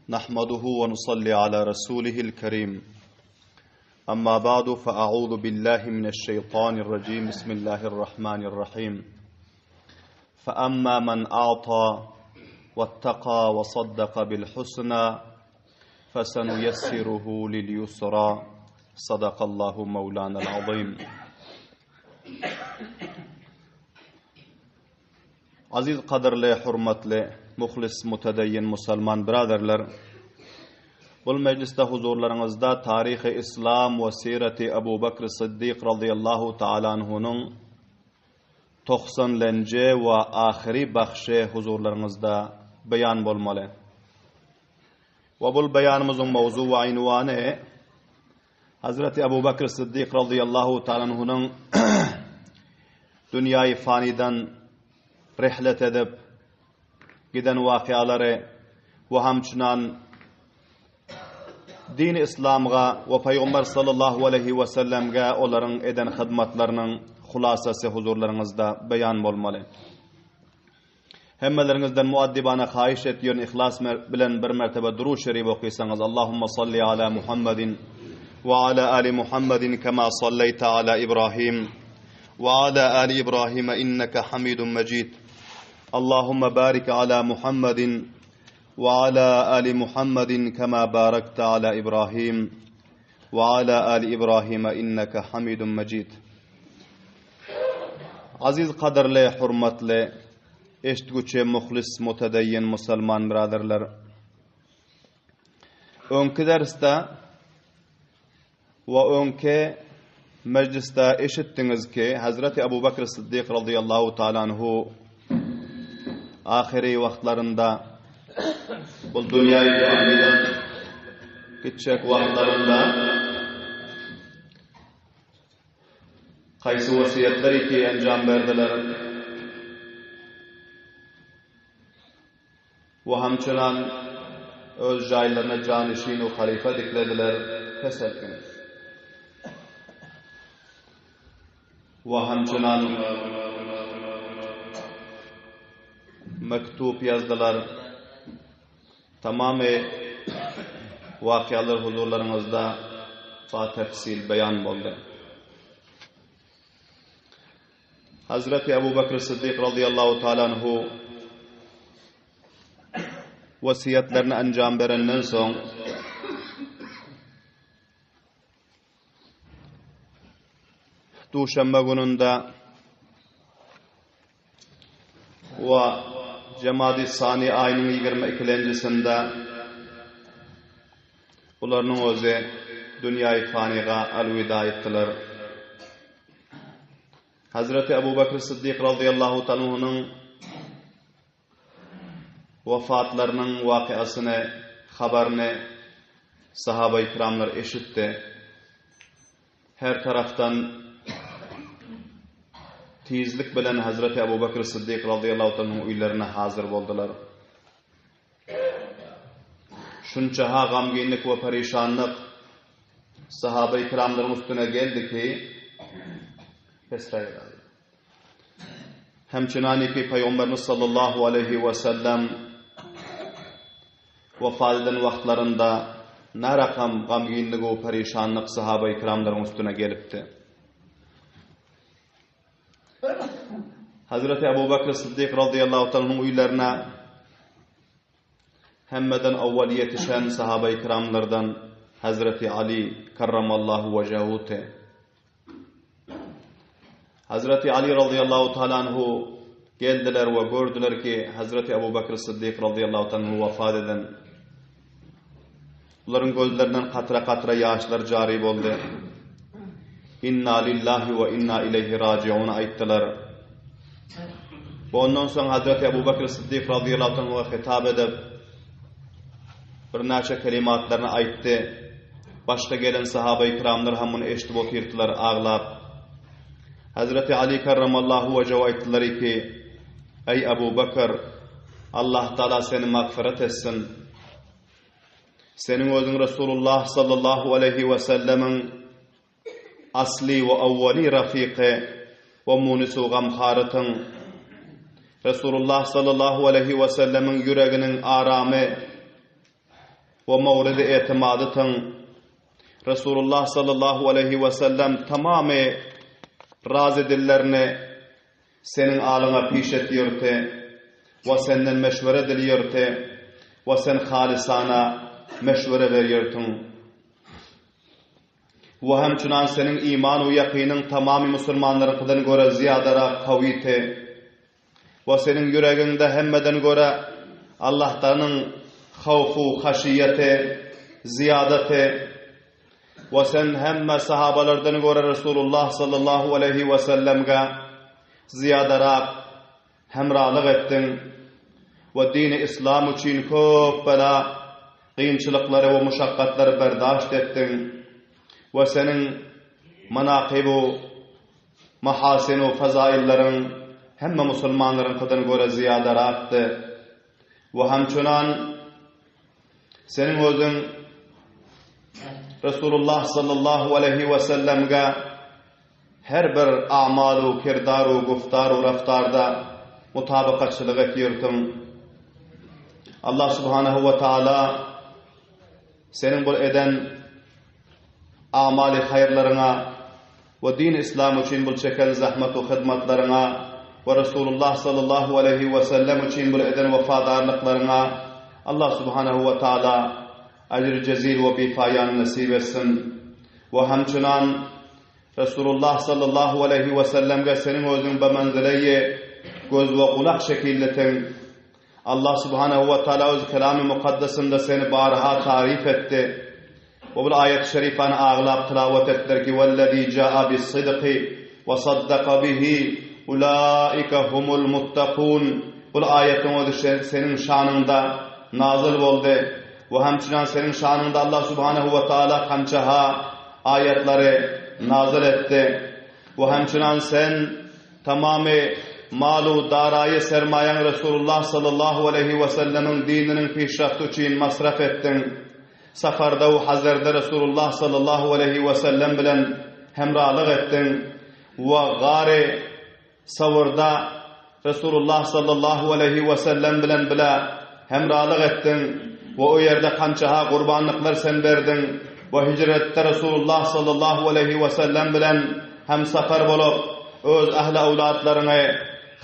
نحمده ونصلي على رسوله الكريم أما بعد فأعوذ بالله من الشيطان الرجيم بسم الله الرحمن الرحيم فأما من أعطى واتقى وصدق بالحسنى فسنيسره لليسرى صدق الله مولانا العظيم. Aziz qadrli, hurmatli, muxlis, mutadayyin musulman birodarlar, bu meclisde huzurlarınızda tarihi İslam ve sirati Abu Bakr Siddiq radıyallahu ta'ala anhu'nun 90-cı ve ahiri baxşı huzurlarınızda beyan bolmalı. Ve bu beyanımızın mavzu ve ünvanı Hazreti Abu Bakr Siddiq radıyallahu ta'ala anhu'nun dünyayı faniden rihlet edip giden vakiaları ve hamçınan din İslam'a ve Peygamber sallallahu aleyhi ve sellem'e onların eden hizmetlerinin hulasası huzurlarınızda beyan bolmalı. Hemmelerinizden muaddibana xahiş ediyorum, ihlas bilen bir mertebe duruşu şerif okuysanız Allahümme salli ala Muhammedin ve ala ali Muhammedin kema salleyte ala İbrahim ve ala ali İbrahim inneke hamidun mecid. Allahümme barik ala Muhammedin ve ala ali Muhammedin kema barakta ala İbrahim ve ala ali İbrahim inneke hamidun mecid. Aziz kaderli, hurmatli, eşitgüçe, muhlis, mutadayyin, musulman birodarlar. Önkü derste ve önkü mecliste eşittiniz ki Hazreti Abu Bakr Siddiq radıyallahu ta'ala anhu ahiri vaxtlarında bu dünyayı aniden geçecek vaxtlarında qaysı vasiyetleri ki encam verdiler ve hamçınan öz jaylarına canişin o halife diklediler. Tesettiniz. Ve hamçınan mektup yazdılar. Tamamı vakialar huzurlarınızda tefsil beyan oldu. Hazreti Abu Bakr Siddiq radıyallahu ta'ala anhu vasiyetlerini encam verenden son Duşanbe gününde ve Cemadi Sani ayının 22-sinde ularının özü dünyayı faniga elvida ettiler. Hazreti Abu Bakr Siddiq radıyallahu ta'ala'nın vefatlarının vakiasını, haberini sahabe-i kiramlar eşitti. Her taraftan tizlik bilen Hazreti Abu Bakr Siddiq radıyallahu ta'ala'nın uylarına hazır boldular. Şunça ha gamginlik ve perişanlık sahabe-i kiramların üstüne geldi ki hemçinani ki Peygamberimiz sallallahu aleyhi ve sellem vefat eden vaxtlarında ne rakam gamginlik ve perişanlık sahabe-i kiramların üstüne gelipti. Hazreti Abu Bakr Siddiq radıyallahu ta'ala'nın uylarına hemmeden evvel yetişen sahabe-i kiramlardan Hazreti Ali karramallahu vecahu Hazreti Ali radıyallahu ta'ala anhu geldiler ve gördüler ki Hazreti Abu Bakr Siddiq radıyallahu ta'ala anhu vefat eden. Bunların gözlerinden katra yaşlar cari oldu. İnna lillahi ve inna ileyhi raciun ayettiler. Ondan sonra Hazreti Abu Bakr Siddiq radıyallahu anhu'ya hitap edip bir neçe kelimatlarını aytti. Başta gelen sahabe-i kiramlar hem bunu eşitip oturttular, ağlap. Hazreti Ali karramallahu vecahu ayettiler ki ey Abu Bakr, Allah Teala seni mağfiret etsin. Senin özün Resulullah sallallahu aleyhi ve sellemin asli ve evveli rafiqi ve munisu gamharatın Resulullah sallallahu aleyhi ve sellemin yüreğinin aramı ve mawridi etimadytyň. Resulullah sallallahu aleyhi ve sellem tamamı razı dillerini senin alına piş etýärdi ve senden meşvere dilýärdi ve sen halisana meşvere berýärdiň. Ve hemçunan senin iman ve yakynyň tamamy musulmanlaryňdan göre ziyadara kawity ve senin yüregiňde hemmeden göre Allah'tanın havfu, haşiyeti, ziyadeti ve sen hemme sahabalardan göre Resulullah sallallahu aleyhi ve sellem'e ziyadarak hemralık ettin ve dini İslam için köp bela kıyınçılıkları ve muşakkatları berdaşt ettin ve senin manakibu, mahasinu, fazaillerin hemme musulmanların kadın göre ziyadaraktı ve hemçunan senin özün Resulullah sallallahu aleyhi ve sellem'e her bir amalu, kirdaru, guftaru, raftarda mutabakatçılık etýärdiň. Allah subhanahu ve taala senin bu eden amali hayırlarına ve din İslam için bu çeken zahmet ve hizmetlerine ve Resulullah sallallahu aleyhi ve sellem için bu eden vefadarlıklarına Allah subhanahu ve taala ajr cezil ve bifayan nasip etsin. Ve hemçunan Resulullah sallallahu aleyhi ve sellem'e senin özün be manzileyi göz ve kulak şekilletin. Allah subhanahu ve taala öz kelam-ı mukaddesinde seni barha tarif etti. Ve bu ayet-i şerifani ağlap tilavet ettiler ki وَالَّذ۪ي جَاءَ بِالصِّدْقِ وَصَدَّقَ بِهِ اُولَٰئِكَ هُمُ الْمُتَّقُونَ. Bu ayetin özü senin şanında nazil oldu. Ve hemçinin senin şanında Allah subhanahu ve taala kançaha ayetleri nazil etti. Ve hemçinin sen tamamı malu darayı sermayen Resulullah sallallahu aleyhi ve sellemin dininin pişraftı için masraf ettin. Safarda ve hazırda Resulullah sallallahu aleyhi ve sellem bilen hemralık ettin. Ve gari savurda Resulullah sallallahu aleyhi ve sellem bilen hemralık ettin. Ve o yerde kançaha kurbanlıklar sen verdin. Ve hicrette Resulullah sallallahu aleyhi ve sellem bilen hem safar bolup öz ahli avlatlarına,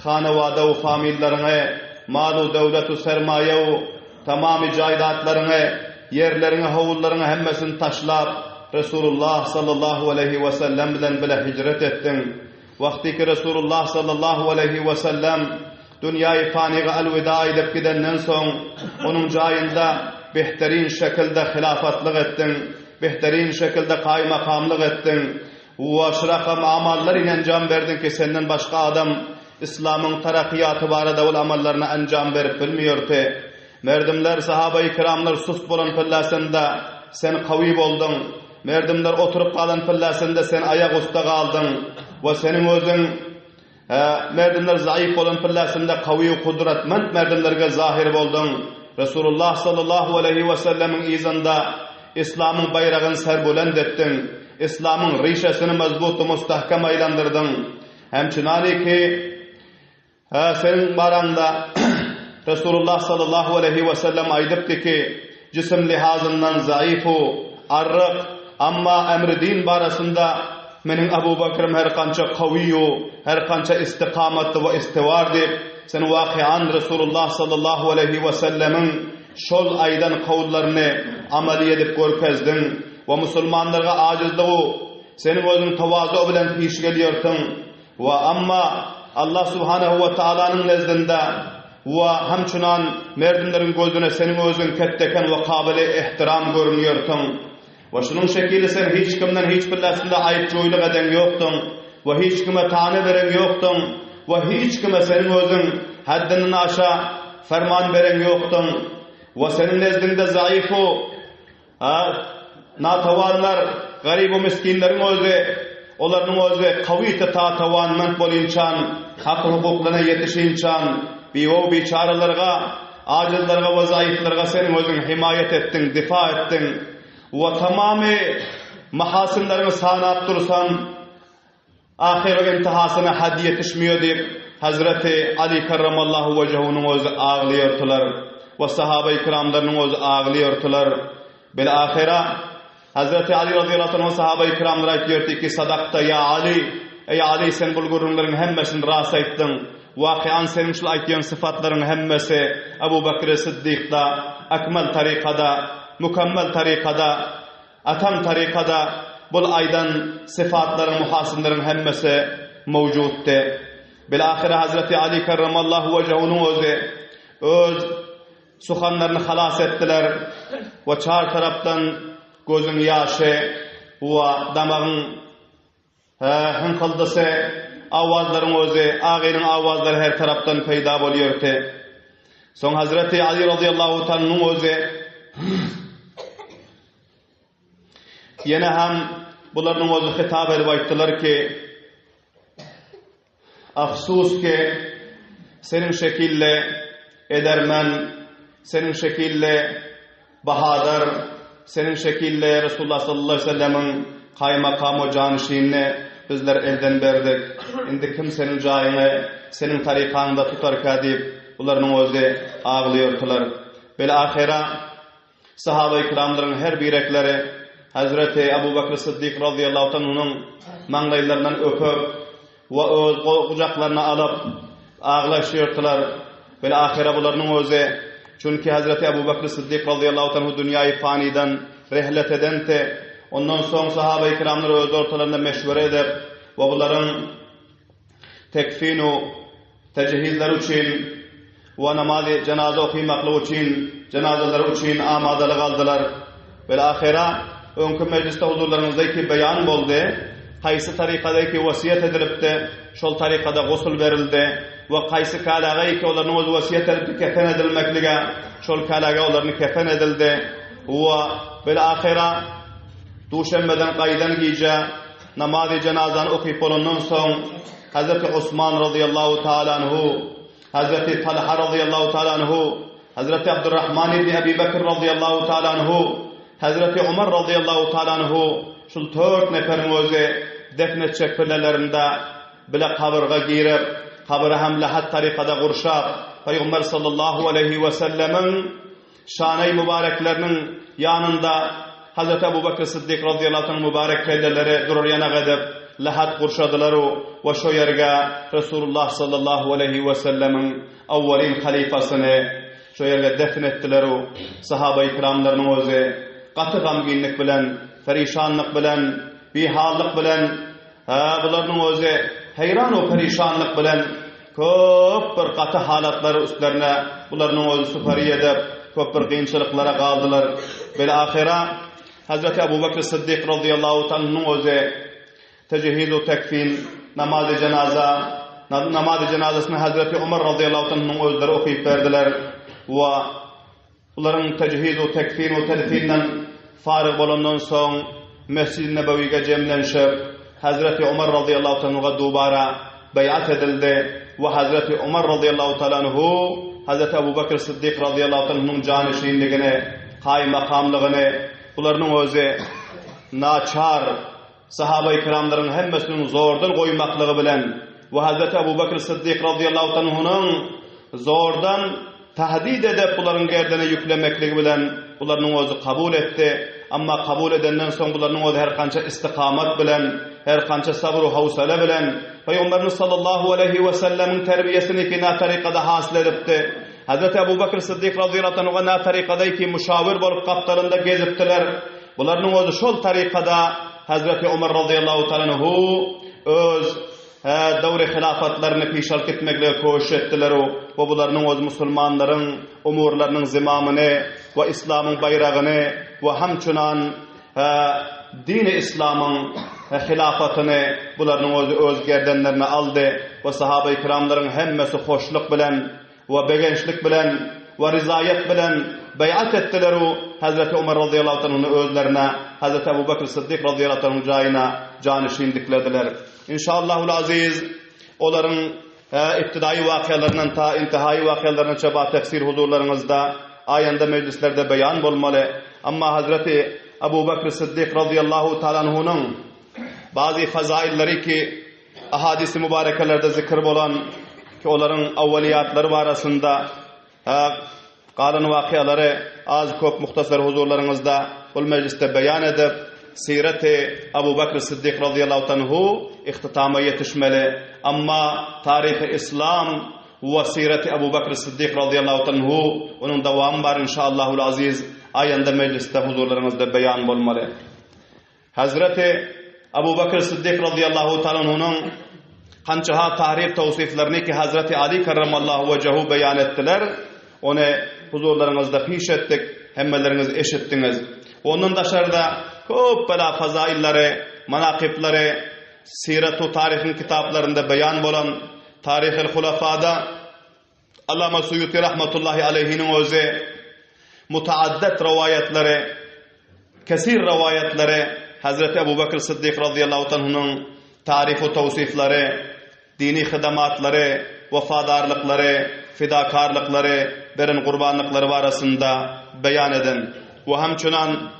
hanevada ve famillerine, malu devletu sermaye tamamı caydatlarına, yerlerine, havullarına hemmesini taşlap Resulullah sallallahu aleyhi ve sellem bilen hicret ettin. Vakti ki Resulullah sallallahu aleyhi ve sellem dünyayı faniga elvida edip gidenden son onun cayında behterin şekilde hilafatlık ettin, behterin şekilde kaymakamlık ettin ve şırakam amallar ile encam verdin ki senden başka adam İslam'ın tarakkiyatı barada ol amallarına encam verip bilmiyordu. Merdimler, sahabe-i kiramlar sus bolan pillasında sen kavi boldun. Merdimler oturup kalan pillasında sen ayak usta kaldın. Ve senin özün merdimler zayıf olan pillasında kavi kudretmend merdimlerge zahir boldun. Resulullah sallallahu aleyhi ve sellemin izinde İslam'ın bayrağını serbulend ettin. İslam'ın rişesini mezbutu mustahkam aylandırdın. Hemçinani ki senin baranda Resulullah sallallahu aleyhi ve sellem aydıptı ki cisim lihazından zayıfu, arrık amma emri din barasında menin Ebu Bakır'ım her kança kaviyu, her kança istikamatlı ve istivar deyip sen vakian Resulullah sallallahu aleyhi ve sellemin şol aydan kavullarını ameli edip görkezdin ve musulmanlara acizliği senin özün tavazu bilen piş geliyorsun ve amma Allah subhanahu ve ta'ala'nın nezdinde ve hemçunan merdinlerin gözüne senin özün ketteken ve kabili ihtiram görünüyorsun. Ve şunun şekilde sen hiç kimden hiç billasında ayıp çoyluk eden yoktun. Ve hiç kime tane veren yoktun. Ve hiç kime senin özün haddinin aşağı ferman veren yoktun. Ve senin nezdinde zayıfu, natavanlar, garibu miskinlerin özü, onların özü kavite ta tavanment bolinçan, hak hukuklarına yetişinçan, biyo biçaralarga, acizlarga ve zayıflarga senin özün himayet ettin, difa ettin. Ve tamamı mahasinlerini sanat dursan, ahir intihasına haddi yetişmiyor deyip Hazreti Ali karramallahu vecehu'nun özü ağlıyordular. ve sahabe-i kiramlarının öz ağlıyordular. Bilahira Hazreti Ali radıyallahu anh sahabe-i kiramlara aytıyordu ki sadakta ya Ali, ey Ali sen bu gururların hemmesini rast aytdın. Vakian senin şu aytýan sıfatların hemmesi Ebu Bekir Sıddık'da akmal tarikada, mükemmel tarikada, atam tarikada bul aydan sıfatların, muhasınların hemmesi mevcuttu. Bilahire Hazreti Ali kerramallahu vecehu'nun öz suhanlarını halas ettiler ve çar taraftan gözün yaşı ve damağın hınkıldısı avazların özü, ağayının avazları her taraftan peyda boluyordu. Son Hazreti Ali radıyallahu ta'nın özü yine hem bularının özü hitap edip ayttılar ki afsus ki senin şekille edermen, senin şekille bahadır, senin şekille Resulullah sallallahu aleyhi ve sellem'in kaymakamı canişliğini bizler elden berdik. Indi kim senin cayını, senin tarikanda tutar deyip ularının özü ağlıyordular. Bilahira sahabe-i kiramların her birekleri Hazreti Ebu Bekir Sıddık radıyallahu anh'ın manglaylarından öpüp ve öz kucaklarına alıp ağlaşıyordular. Bilahira bularının özü çünkü Hazreti Ebu Bekir Sıddık radıyallahu anh dünyayı faniden rehlet edente ondan sonra sahabe-i kiramları öz ortalarında meşvere edip ve bunların tekfinu tecihizler için ve namazı cenaze okuymaklı için cenazeler için amadalı kaldılar. Bilahira önkü mecliste huzurlarınızdaki beyan oldu. Kaysı tarikadaki vasiyet edilipti, şol tarikada gusül verildi ve kaysı kalagayki onların öz vasiyet edilip kefen edilmeklige, şol kalaga onların kefen edildi ve bilahira Duşenbeden qaydan giyce namaz-ı cenazanı okuyup olundan son Hazreti Osman radıyallahu ta'ala anhu, Hazreti Talha radıyallahu ta'ala anhu, Hazreti Abdurrahman ibn Ebi Bekir radıyallahu ta'ala anhu, Hazreti Umar radıyallahu ta'ala anhu şul 4 neferin özü defnetçek pillelerinde bile kabırga girip kabırı hem lahat tarikada kurşap Peygamber sallallahu aleyhi ve sellemin şanay mübareklerinin yanında Hazreti Ebu Bekir Sıddık radıyallahu anh mübarek kelleleri durur yana edip lahat kurşadılar ve şu yerge Resulullah sallallahu aleyhi ve sellemin evvelin halifasını şu yerge defnettiler sahabe-i kiramlarının özü katı gamginlik bilen, perişanlık bilen, bihallık bilen bularının özü heyran o perişanlık bilen köp bir katı halatları üstlerine bularının özü süferi edip köp bir kıyınçılıklara kaldılar. Bilahira Hazreti Ebu Bekir Sıddık radıyallahu anh'ın özü tecihiz-u tekfin, namaz-ı cenazesini Hazreti Umar radıyallahu anh'ın özleri okuyup verdiler ve bunların tecihiz-u tekfin ve tedfinden farık olundan son Mescid-i Nebevi'ye cemlenşip Hazreti Umar radıyallahu anh'a dubara beyat edildi ve Hazreti Umar radıyallahu anh'u Hazreti Ebu Bekir Sıddık radıyallahu anh'ın canişliğini, kaymakamlığını bularının özü naçar sahabe-i kiramların hemmesinin zordan koymaklığı bilen ve Hazreti Ebu Bekir Sıddık radıyallahu anh'ın zordan tahdid edip bunların gerdine yüklemekliği bilen bunların özü kabul etti. Ama kabul edenden son bunların özü her kança istikamet bilen, her kança sabır-u havsale bilen Peygamberimiz sallallahu aleyhi ve sellemin terbiyesini ki na tarikada hasıl edipti. Hazreti Ebu Bekir Sıddık radıyallahu anh'a na tarikadaki müşavir bolup kaplarında geziptiler. Bunların özü şol tarikada Hazreti Umar radıyallahu anh'u öz davri hilafatlarını pişalk etmekle koşuş ettiler ve bunların öz Müslümanların umurlarının zimamını ve İslam'ın bayrağını ve hamçunan din-i İslam'ın hilafatını bunların öz gerdenlerine aldı ve sahabe-i kiramların hemmesi hoşluk bilen ve begençlik bilen ve rizayet bilen beyat ettiler Hazreti Umar radıyallahu anh'ın özlerine Hazreti Ebu Bekir Sıddık radıyallahu anh'ın cayına canişin diklediler. İnşallahul aziz onların iptidai vakialarından ta intihai vakialarına çaba tefsir huzurlarınızda ayında meclislerde beyan olmalı. Ama Hazreti Ebu Bekir Sıddık radıyallahu ta'ala anh'ın bazı fazailleri ki ahadis-i mübarekelerde zikr olan ki onların evveliyatları arasında qalan waqialary az köp muhtasar huzurlaryňyzda bu mejliste beýan edip, Sirati Abu Bakr Siddiq radıyallahu anhu ihtitama yetişmeli. Amma tarihi İslam ve Sirati Abu Bakr Siddiq radıyallahu anhu onun devamı var inşallahul aziz ayında mecliste huzurlarınızda beyan bolmaly. Hazreti Abu Bakr Siddiq radıyallahu anhu'nun kançaha tarih tawsiflerini ki Hazreti Ali karramallahu vechehu beyan ettiler. Onu huzurlarınızda piş ettik. Hemmeleriniz eşittiniz. Onun daşarda köp bela fazailleri, manaqibleri sirat-u tarihin kitaplarında beyan bolan Tarih-i Hulafa'da Allama Suyuti rahmetullahi aleyhinin özü mutaaddet rivayetleri, kesir rivayetleri Hazreti Ebu Bakr Siddiq radıyallahu anhu'nun tarifu tavsifleri, dini hidamatları, vefadarlıkları, fidakarlıkları, berin kurbanlıkları arasında beyan eden. Ve hemçunan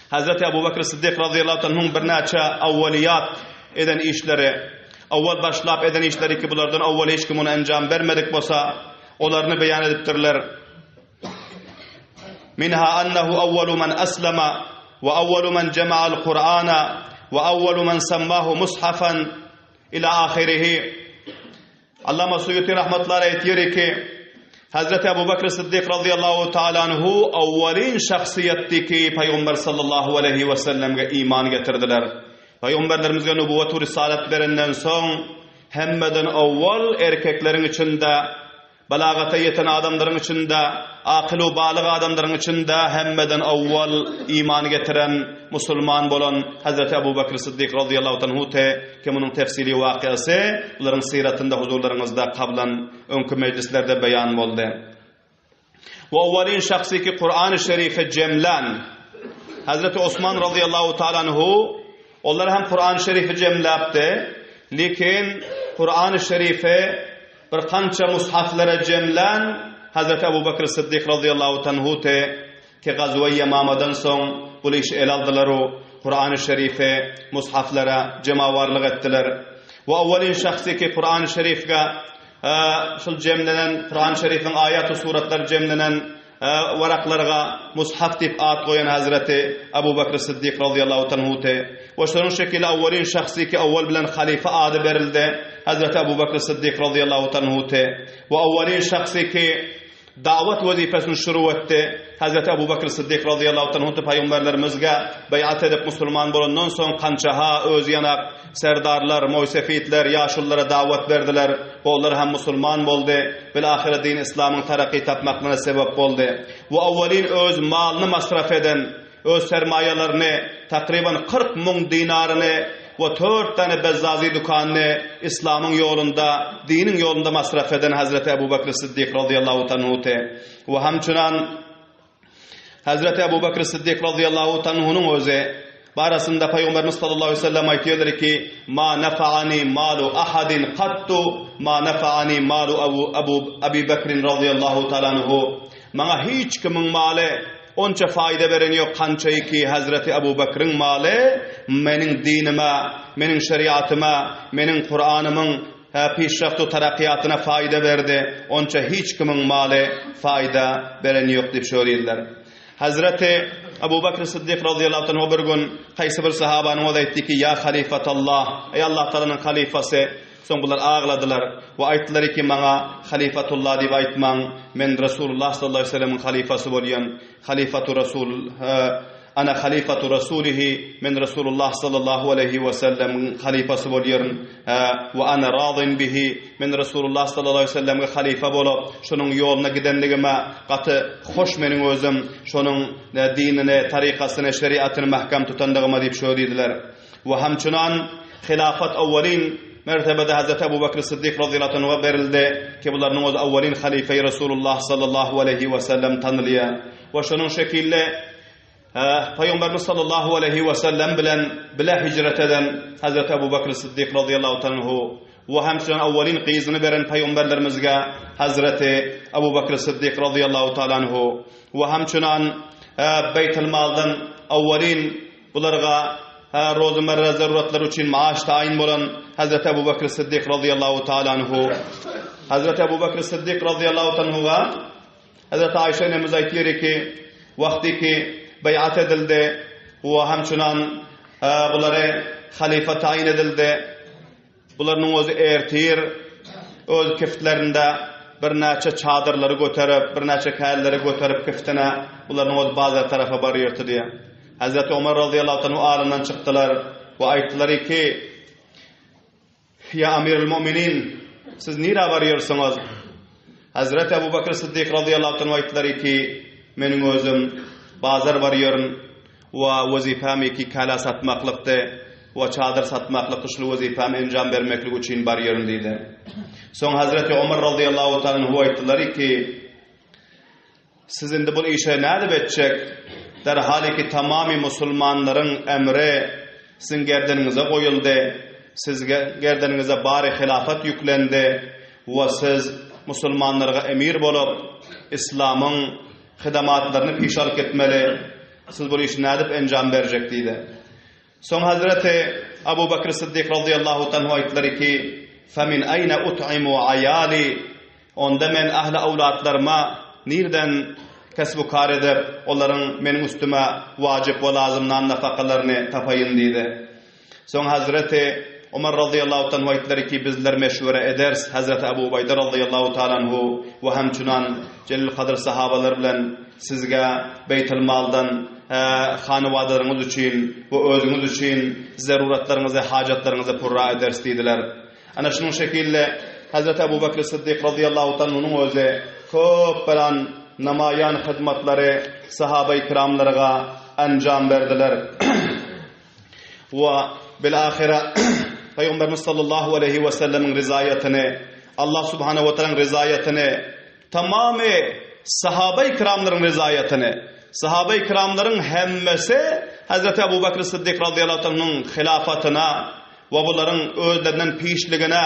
Hazreti Ebu Bakr Siddiq radıyallahu anhu'nun bir neçe avvaliyat eden işleri, avval başlap eden işleri ki bulardan avval hiç kim onu encam vermedik bolsa, olarını beyan edipdirler. Minha annahu avvalu man aslama ve avvalu man jama'al Kur'ana ve avvalu man sammahu mushafan ila ahirihi. Allama Suyuti rahmetullah ayetiyor ki Hazreti Ebu Bakr Siddiq radıyallahu ta'ala anhu avvalin şahsiyetteki Peygamber sallallahu aleyhi ve sellem'e iman getirdiler. Peygamberlerimizge nübüvvet ve risalet berenden soň hemmeden awwal erkeklerin içinde, balagata yeten adamların içinde, aqlı balyg adamların içinde hemmeden awwal iman getiren musulman bolan Hazreti Ebu Bakr Siddiq radıyallahu anhu te kimunun tefsili waqiasy uların siratında huzurlarınızda qablan önkü meclislerde beyan boldy. Ve awwalin şahsi ki Kur'an-ı Şerife cemlan Hazreti Osman radıyallahu ta'ala anhu onlar hem Kur'an-ı Şerif'i cemlapdy, lekin Kur'an-ı Şerif'e bir kança mushaflara cemlan Hazreti Ebu Bakr Siddiq radıyallahu anhu te ki gazwa-i Yamamadan soň bu işi el aldylar o Kur'an-ı Şerif'e mushaflara cemawarlyk etdiler. Ve awwalin şahsi ki Kur'an-ı Şerif'e şol cemlenen Kur'an-ı Şerif'in ayat-ı suratlar cemlenen varaklarga mushaf dip at koyan Hazreti Abu Bakr Siddiq radıyallahu anhu te ve şonun şekilde awwalin şahsi ki awwal bilen halife adı berildi Hazreti Abu Bakr Siddiq radıyallahu anhu te ve awwalin şahsi ki davet vazifesini şuru etti Hazreti Abu Bakr Siddiq radıyallahu anhu te peygamberlerimizge beyat edip musulman bolandan soň kançaha öz yanak serdarlar, moysefitler, yaşullara davet verdiler. Onlar hem musulman boldy, bilahire din İslam'ın tarakki tapmakına sebep boldy. Bu awwalin öz malını masraf eden, öz sermayelerini takriban 40 mung dinarını ve 4 tane bezzazi dukanını İslam'ın yolunda, dinin yolunda masraf eden Hazreti Ebu Bakr Siddiq radıyallahu anhu te. Ve hemçunan Hazreti Ebu Bakr Siddiq radıyallahu anhu'nun özü barasında Peygamberimiz sallallahu aleyhi ve sellem aytýarlar ki ma nafa'ani malu ahadin qattu ma nafa'ani malu Abu Bakr radıyallahu ta'ala anhu. Maňa hiç kimin maly onça faýda beren ýok kançaý ki Hazreti Abu Bakr'ın maly meniň dinime, meniň şeriatyma, meniň Kur'anymyň peşrafty tarakkiyatyna faýda berdi. Onça hiç kimin maly faýda beren ýok diýip söýlediler. Hazreti Abu Bakr Siddiq radıyallahu anhu bir gün qaysı bir sahabanın o da etdi ki ya halifatallah ey Allah Taala'nın halifası soň bular ağladılar ve aytdılar ki maňa halifatullah diýip aýtmaň men Rasulullah sallallahu aleyhi ve sellem'in halifası bolýan halifatu Rasul ana halifatu rasulihi men Rasulullah sallallahu aleyhi ve sellem'in halifası bolýaryn ve ana radin bihi men Rasulullah sallallahu aleyhi ve sellem'e halifa bolup şonun ýoluna gidenligime gaty hoş meniň özüm şonun dinine, tarikasyny, şeriatyny mahkam tutandygyma diýip söýdiler. Ve hemçunan hilafat awwalin mertebede Hazreti Ebu Bakr Siddiq radıyallahu anhu'a berildi ki bunların o awwalin halife Rasulullah sallallahu aleyhi ve sellem tanılýar. Ve şonun şekilde Peygamberimiz sallallahu aleyhi ve sellem bilen bile hicret eden Hazreti Ebu Bakr Siddiq radıyallahu anhu ve hemçinin awwalin qiyzini beren peygamberlerimizge Hazreti Ebu Bakr Siddiq radıyallahu ta'ala anhu ve hemçinin Beytul Maldan awwalin bularga rozmarra zaruratlar üçin maaş tayin bolan Hazreti Ebu Bakr Siddiq radıyallahu ta'ala anhu Hazreti Ebu Bakr Siddiq radıyallahu anhu'ga Hazreti Ayşe annemiz aytýar ki, wagtiki bayat edildi we hemçunan bulary halifa tayin edildi. Bularning özü ertir, öz kiftlerinde bir näçe çadırları göterip, bir näçe källeri göterip kiftine bularning öz bazar tarafa barýardy diýe. Hazreti Ömer radıyallahu anhu arından çıktılar ve aytdılar ki, ya Amirul Müminin, siz nira barýarsyňyz? Hazreti Abu Bakr Siddiq radıyallahu anhu aytdılar ki, meniň özüm bazar barýaryn we wazifam ki kala satmaklykdy we çadır satmaklyk işli wazifam enjam bermeklik üçin barýaryn diýdi. Soň Hazreti Ömer radıyallahu anhu aytdylar ki, siz indi bu işe nädip etjek? Derhali ki tamami musulmanların emri sizin gerdeninize koyuldu. Siz gerdeninize bari hilafet yüklendi. Ve siz musulmanlara emir bolup İslam'ın hidamatlarını pişalik etmeli. Siz bu işi nädip enjam berjek diýdi. Soň Hazreti Abu Bakr Siddiq radıyallahu anhu aytdylar ki, "Femin ayna ut'imu ayali?" Onda men ahli awlatlarıma nirden kesbu kar edip, onların menin üstüme vacip ve lazımdan nafakalaryny tapaýyn diýdi. Soň Hazreti Ömer radıyallahu anhu aytdylar ki, bizler meşwere eders Hazreti Abu Ubayda radıyallahu ta'ala anhu we hemçunan Celil Kadr sahabalar bilen sizge Beytul Maldan hanywadaryňyz üçin we özüňiz üçin zaruratlaryňyzy, hajatlaryňyzy purra eders diýdiler. Ana şunun şekilde Hazreti Abu Bakr Siddiq radıyallahu ta'ala anhu'nun özü köp bilen namayan hizmetlere sahabe-i kiramlarga enjam berdiler. Ve bilahire Peygamberimiz sallallahu aleyhi ve sellemin rızayetini, Allah subhanehu ve teala'nın rızayetini, tamamı sahabe-i kiramların rızayetini, sahabe-i kiramların hemmesi Hazreti Abu Bakr Siddiq radıyallahu anh'ın hilafatına ve bunların özlerinden pişligine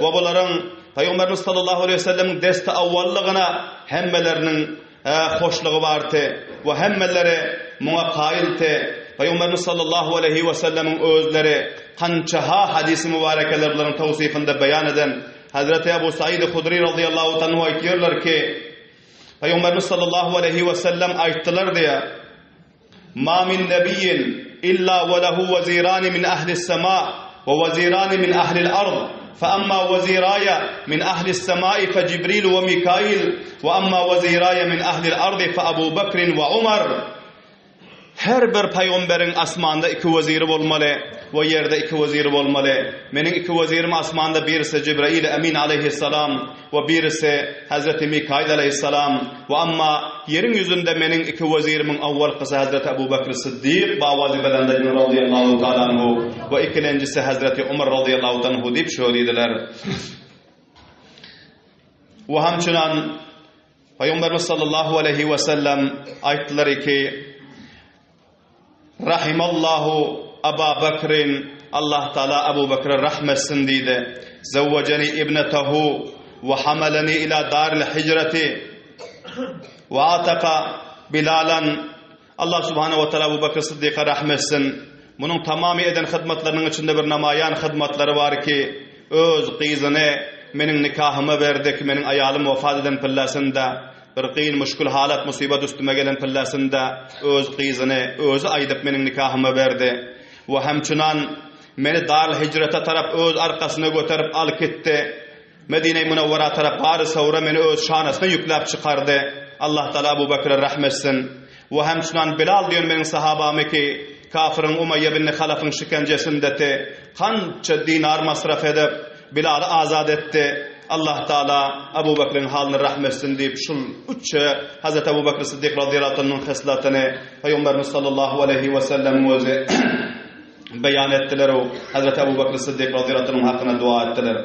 ve bunların Peygamberimiz sallallahu aleyhi ve sellemin desti avvallıgına hemmelerinin hoşluğu vardı ve hemmeleri muňa kailti. Peygamberimiz sallallahu aleyhi ve sellemin özleri kançaha hadisi mübarekeler bunların tavsifinde beyan eden Hazreti Ebu Said Hudri radıyallahu anhu aytýarlar ki, Peygamberimiz sallallahu aleyhi ve sellem ayttılar diye, "Ma min nebiyyin illa ve lehu vezirani min ahli's sema ve vezirani min ahlil ard." فأما وزيراي من أهل السماء فجبريل وميكائيل وأما وزيراي من أهل الأرض فأبو بكر وعمر. Her bir peygamberin asmanda iki veziri bolmaly we yerde iki veziri bolmaly. Meniň iki vezirim asmanda birisi Cibril Emin aleyhissalam we birisi Hazreti Mikail aleyhissalam we amma yerin yüzünde meniň iki vezirimin awwalkysi Hazreti Abu Bakr Siddiq ba wazifeden radıyallahu ta'ala anhu ve ikincisi Hazreti Ömer radıyallahu anhu diýip şöylediler. We hamçınan Peygamberimiz sallallahu aleyhi ve sellem aytdylar ki, Rahimallahu Abu Bakrin, Allah Teala Abu Bakr'a rahmetsin diýdi. Zawwajani ibnatahu ve hamalani ila daril hicreti ve ataqa Bilalan. Allah Subhanahu ve Teala Abu Bakr Siddiq'a rahmetsin. Bunun tamamı eden hizmetlerinin içinde bir namayan hizmetleri var ki, öz kıyızını menin nikahıma verdik, menin ayalım vefat eden pillasında bir qiyin müşkül halat musibet üstüme gelen pillasında öz kıyızını özü aydıp menin nikahıma verdi. Ve hemçunan meni Darul Hicrete taraf öz arkasına götürüp alıp gitti. Medine-i Münevvera taraf bari sonra meni öz şanasına yüklep çıkardı. Allah Teala Abu Bakr'a rahmetsin. Ve hemçunan Bilal diyor menin sahabamı ki, kafirin Umayye bin Halaf'ın şikencesinde'ti. Kança dinar masraf edip Bilal'ı azad etti. Allah Teala Abu Bakr'ın halini rahmetsin deyip şul üçe Hazreti Abu Bakr Siddiq radıyallahu anh'ın heslatını Peygamberimiz sallallahu aleyhi ve sellem özü beyan ettiler. O Hazreti Abu Bakr Siddiq radıyallahu anh'ın hakkına dua ettiler.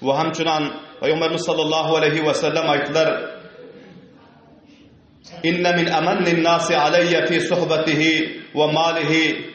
Ve hemçunan Peygamberimiz sallallahu aleyhi ve sellem ayttılar, İnne min amannin nasi aleyye fi suhbetihi ve malihi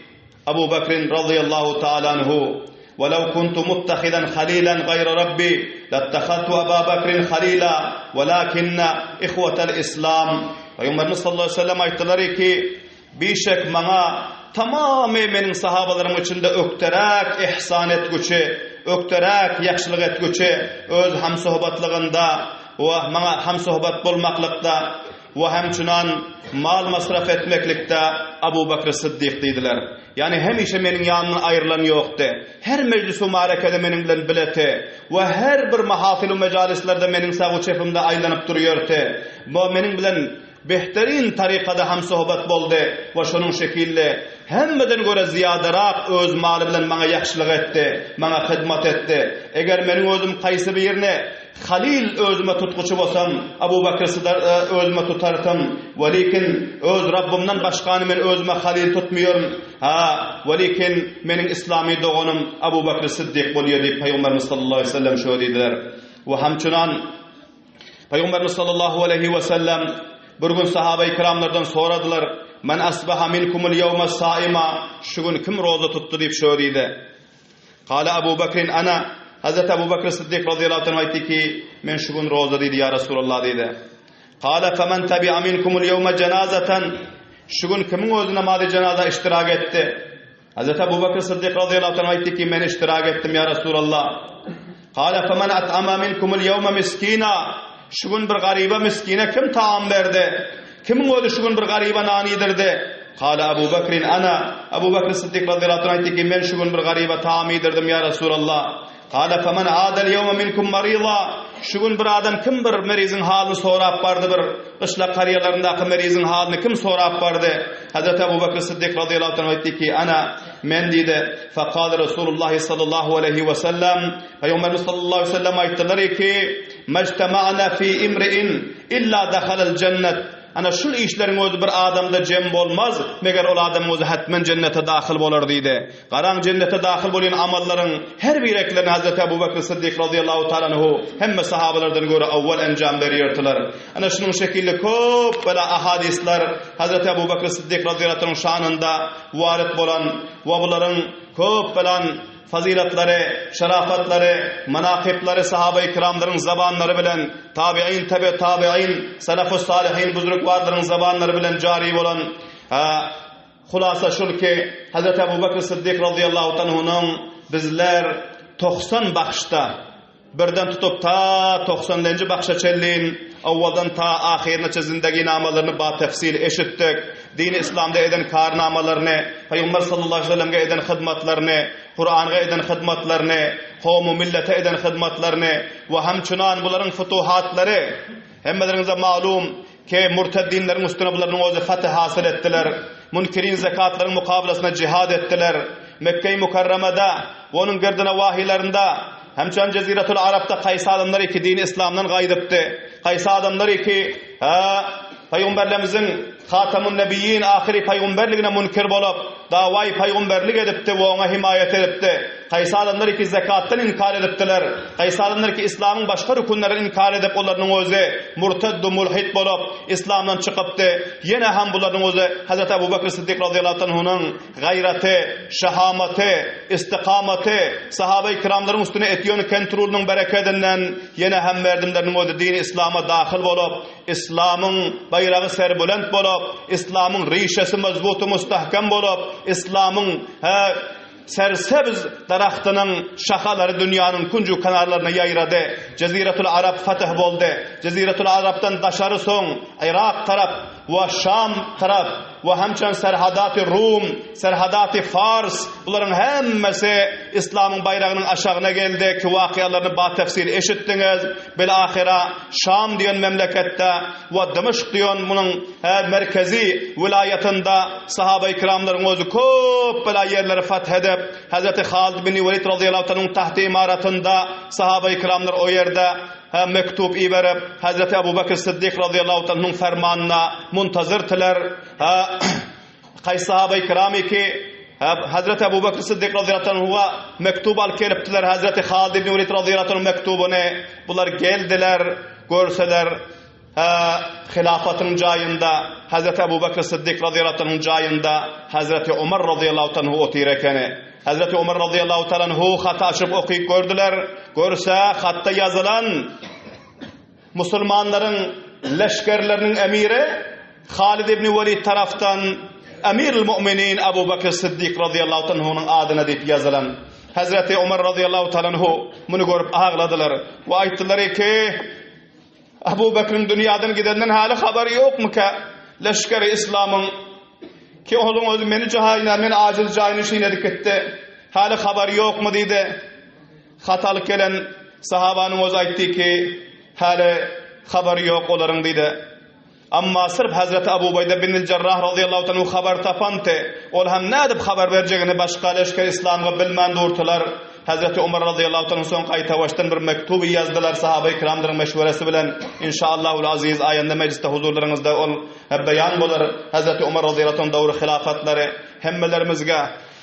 Abu Bakr'in radıyallahu ta'ala anhu. وَلَوْ كُنْتُ مُتَّخِذًا خَلِيلًا غَيْرَ رَبِّي لَاتَّخَذْتُ أَبَا بَكْرٍ خَلِيلًا وَلَكِنَّ إِخْوَةَ الْإِسْلَامِ. Peygamberimiz sallallahu aleyhi ve sellem aytdılar ki, bişek mana tamamı menin sahabalarım içinde ökterek ihsan etgüçi, ökterek yakşılık etgüçi, öz hamsohbatlığında ve bana hem sohbet bolmaklıkta ve hem çunan mal masraf etmeklikte Abu Bakr Sıddık dediler. Yani hem işe menin yanından ayrılan yoktu. Her meclis-u marekede menin bilen bileti ve her bir mahafil-u mecalislerde menin sağı çepimde aylanıp duruyordu. Bu menin bilen behterin tarikada ham sohbet boldu ve şunun şekilde hemmeden göre ziyadarak öz malı bilen bana yaxşılık etti, bana hizmet etti. Eğer menin özüm kaysı bir yerine Halil özüme tutkuçu bolsam, Abu Bakr Sıddık özüme tutardım. Velikin öz Rabbimden başkanı men özüme Halil tutmuyorum. Velikin menin İslami doğunum Abu Bakr Sıddık boluyor deyip Peygamberimiz sallallahu aleyhi ve sellem şöyle dediler. Ve hamçunan Peygamberimiz sallallahu aleyhi ve sellem bir gün sahabe-i kiramlardan soradılar. Men asbaha minkumul yevme saima. Şu gün kim roza tuttu deyip şöyle dedi. Kale Abu Bakrin ana. Hazreti Abu Bakr Sıddık radıyallahu anh aytti ki men şu gün roza dedi ya Resulullah dedi. Kale femen tabi'a minkumul yevme cenazeten. Şu gün kimin özü namazı cenaza iştirak etti? Hazreti Abu Bakr Sıddık radıyallahu anh aytti ki men iştirak ettim ya Resulullah. Kale femen at'ama minkumul yevme miskina. Şu gün bir gariba miskine kim taam verdi? Kimin özü şu gün bir gariba nani yedirdi? Kale Abu Bakrin ana. Abu Bakr Sıddık radıyallahu anh aytti ki men şu gün bir gariba taam yedirdim ya Resulullah. Kale femen adel yevme minkum marida. Şu gün bir adam kim bir merizin halini sorap bardı, bir kışlak kariyalarındaki merizin halini kim sorap bardı? Hazreti Abu Bakr Sıddık radıyallahu anh aytti ki ana men dedi. Fekale Resulullah sallallahu aleyhi ve sellem Peygamberimiz sallallahu aleyhi ve sellem ayttılar ki mectema'na fi imri'in illa dakhalal cennet. Ana şu işlerin özü bir adamda cem bolmaz, meger ol adam özü hatmen cennete dahil bolar deydi. Qaran cennete dahil bolan amalların her bireklerini Hazreti Abu Bakr Sıddık radıyallahu ta'ala anhu hemme sahabelerden göre avval encam berýärdiler. Ana şunun şekilde köp bela ahadisler Hazreti Abu Bakr Sıddık radıyallahu anhu şanında varit bolan we buların köp belan fazilatları, şarafatları, manakipleri sahabe-i kiramların zabanları bilen, tabi'in, tabi'in, salafus salihin, buzrukvarların zabanları bilen cari olan hulasa şul ki Hazreti Abu Bakr Sıddık radıyallahu anhu'nun bizler 90 bakışta birden tutup ta 90-njy bakşa çellin awwaldan ta ahirine zindagi namalarını ba tefsil eşittik. Dini İslam'da eden karnamalarını, Peygamber sallallahu aleyhi ve sellem'e eden hizmetlerini, Kur'an'a eden hizmetlerini, kavmu millete eden hizmetlerini ve hamçunan bunların futuhatları hemmelerinize malum ki murteddinlerin üstüne bunların özü fetih hasıl ettiler. Münkirin zekatların mukabelasına cihad ettiler. Mekke-i Mukarreme'de ve onun girdine vahilerinde hemçan Ceziretul Arap'ta kaysa adamları ki dini İslam'dan gaydipti. Kaysa adamları ki Peygamberlerimizin Hatamun Nebiyyin ahiri peygamberliğine münkir bolup davayı peygamberlik edipdi ve ona himayet edipdi. Kaysa adamlar ki zekattan inkar edipdiler. Kaysa adamlar ki İslam'ın başka rükunlarını inkar edip onların özü murteddu mulhid bolup İslam'dan çıkıptı. Yine hem bunların özü Hazreti Abu Bakr Sıddık radıyallahu anhu'nun gayreti, şahamati, istikamati, sahabe-i kiramların üstüne etiyon kontrolünün bereketinden yine hem merdimlerin özü dini İslam'a dahil bolup İslam'ın bayrağı serbülent bolup İslam'ın rişesi mezbutu mustahkem bolup İslam'ın sersebz daraxtının şahaları dünyanın kuncu kanarlarına yayradı. Ceziretul Arap fetih boldu. Ceziretul Arap'tan daşarı son Irak taraf ve Şam taraf ve hemçen serhadat-ı Rum, serhadat-ı Fars bunların hemmesi İslam'ın bayrağının aşağına geldi ki vakiyalarını ba tefsil eşittiniz. Bilahira Şam diyen memlekette ve Dımışk diyen bunun merkezi vilayetinde sahabe-i kiramların özü köp bela yerleri fethedip Hazreti Halid bin Velid radıyallahu anh'ın tahti imaratında sahabe-i kiramlar o yerde mektup iberip Hazreti Abu Bakr Sıddık radıyallahu anh'ın fermanına muntazırtılar. Kaysa sahabe-i kirami ki Hazreti Abu Bakr Sıddık radıyallahu anh'a mektup al keliptiler Hazreti Halid bin Velid radıyallahu anh'ın mektubunu. Bunlar geldiler, görseler hilafatın cayında Hazreti Abu Bakr Sıddık radıyallahu anh'ın cayında Hazreti Ömer radıyallahu anh'ı otirekeni Hazreti Ömer radıyallahu anh'ı hata açıp okuyup gördüler. Görse hatta yazılan Müslümanların leşkerlerinin emiri Halid ibn Velid taraftan Emirül Müminin Abu Bakr Sıddık radıyallahu anh'ın adına deyip yazılan Hazreti Ömer radıyallahu anh'ı bunu görüp ağladılar ve ayttılar ki Abu Bekir'in dünyadan gidenden hali habari yok mu ka? Leşkeri İslam'ın ki oğlum özü meni cahayna, meni acil cahayna şeyine dikkatte. Hali habari yok mu dedi. Hatalık gelen sahabanın oz aytti ki hali habari yok oların dedi. Amma sırf Hazreti Abu Ubeyde bin Cerrah radıyallahu anhu haber tapante, ol hem ne edip haber vereceğini başka leşker İslam'ı bilmen durtular. Hazreti Umar radıyallahu anhu son qaytavaştan bir mektubu yazdılar sahabe-i kiramların meşveresi bilen. İnşallahul aziz ayında mecliste huzurlarınızda ol beyan bolar. Hazreti Umar radıyallahu anhu davru hilafatları hemmelerimizge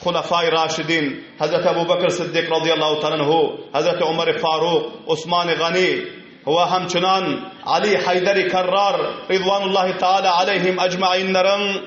Hulafai Raşidin, Hazreti Ebu Bekir Siddiq radıyallahu anhu, Hazreti Umar Faruk, Osman Gani ve hamçınan Ali Haydari Karrar Ridvanullahi Teala aleyhim ecmainlerin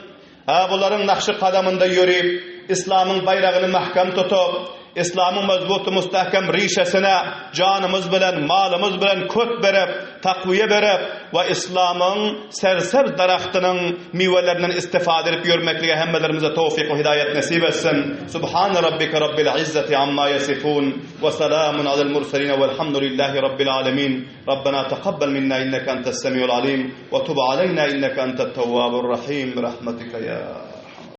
bunların nakşı kadamında yürüyüp İslam'ın bayrağını mahkam tutup İslam'ın mezbutu müstahkem rişesine canımız bilen, malımız bilen köt berip, takviye berip ve İslam'ın serser darahtının meyvelerinden istifade edip yürümekliğe hemmelerimize tevfik ve hidayet nasip etsin. Subhan rabbike rabbil izzati amma yasifun ve selamun alel murselin velhamdülillahi rabbil alemin. Rabbena taqabbal minna inneke entes semiyul alim ve tub aleyna inneke entet tevvabur rahim rahmetike ya